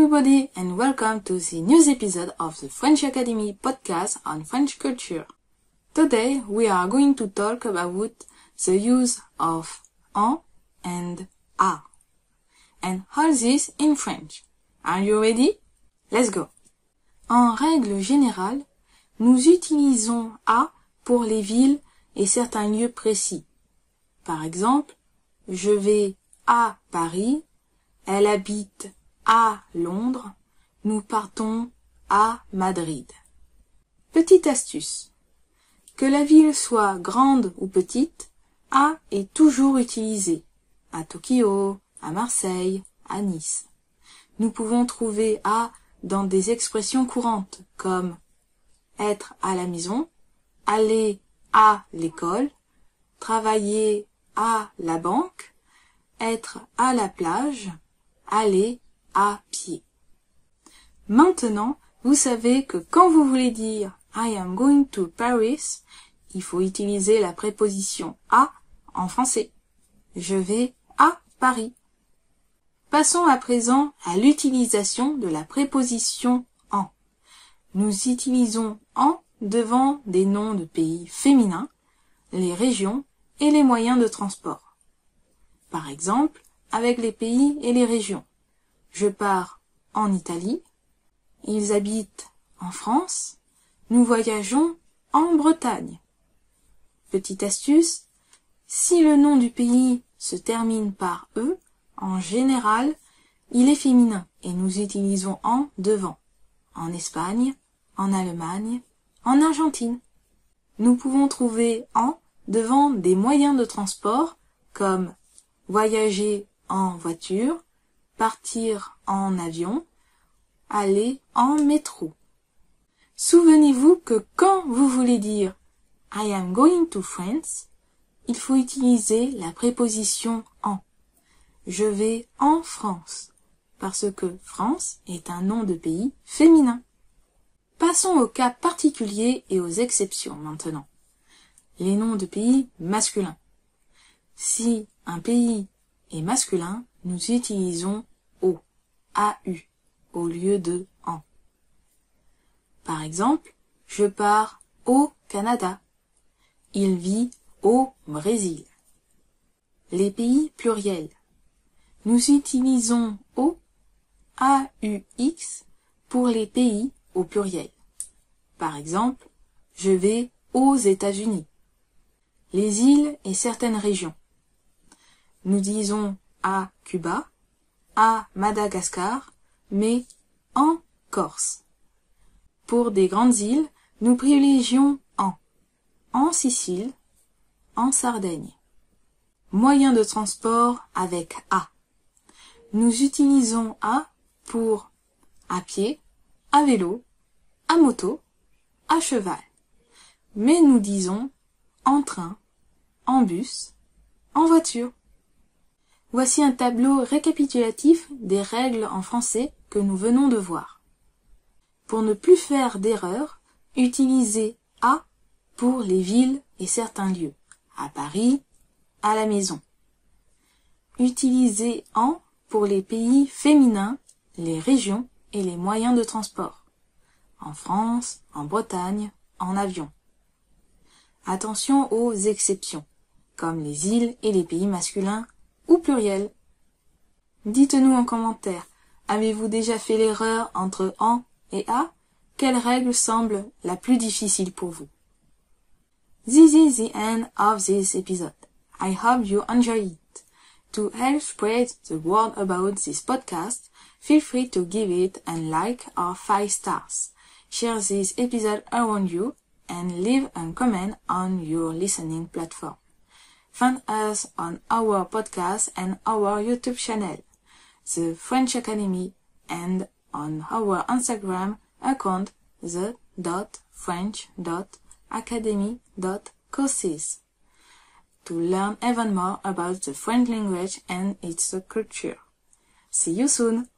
everybody and welcome to the new episode of the French Academy podcast on French culture. Today we are going to talk about the use of en and a and all this in French. Are you ready? Let's go. En règle générale, nous utilisons a pour les villes et certains lieux précis. Par exemple, je vais à Paris, elle habite à Londres, nous partons à Madrid. Petite astuce. Que la ville soit grande ou petite, à est toujours utilisé. À Tokyo, à Marseille, à Nice. Nous pouvons trouver à dans des expressions courantes comme être à la maison, aller à l'école, travailler à la banque, être à la plage, aller à pied. Maintenant, vous savez que quand vous voulez dire I am going to Paris, il faut utiliser la préposition à en français. Je vais à Paris. Passons à présent à l'utilisation de la préposition en. Nous utilisons en devant des noms de pays féminins, les régions et les moyens de transport. Par exemple, avec les pays et les régions. Je pars en Italie, ils habitent en France, nous voyageons en Bretagne. Petite astuce, si le nom du pays se termine par E, en général, il est féminin et nous utilisons en devant. En Espagne, en Allemagne, en Argentine. Nous pouvons trouver en devant des moyens de transport comme voyager en voiture, partir en avion, aller en métro. Souvenez-vous que quand vous voulez dire I am going to France, il faut utiliser la préposition en. Je vais en France, parce que France est un nom de pays féminin. Passons aux cas particuliers et aux exceptions maintenant. Les noms de pays masculins. Si un pays est masculin, nous utilisons au, AU, au lieu de en. Par exemple, je pars au Canada. Il vit au Brésil. Les pays pluriels. Nous utilisons au, AUX, pour les pays au pluriel. Par exemple, je vais aux États-Unis. Les îles et certaines régions. Nous disons à Cuba, à Madagascar, mais en Corse. Pour des grandes îles, nous privilégions en Sicile, en Sardaigne. Moyen de transport avec a. Nous utilisons a pour à pied, à vélo, à moto, à cheval. Mais nous disons en train, en bus, en voiture. Voici un tableau récapitulatif des règles en français que nous venons de voir. Pour ne plus faire d'erreur, utilisez à pour les villes et certains lieux. À Paris, à la maison. Utilisez en pour les pays féminins, les régions et les moyens de transport. En France, en Bretagne, en avion. Attention aux exceptions, comme les îles et les pays masculins ou pluriels. Dites-nous en commentaire, avez-vous déjà fait l'erreur entre en et a? Quelle règle semble la plus difficile pour vous? This is the end of this episode. I hope you enjoy it. To help spread the word about this podcast, feel free to give it a like or 5 stars. Share this episode around you and leave a comment on your listening platform. Find us on our podcast and our YouTube channel, The French Academy, and on our Instagram account, the.french.academy.courses, to learn even more about the French language and its culture. See you soon!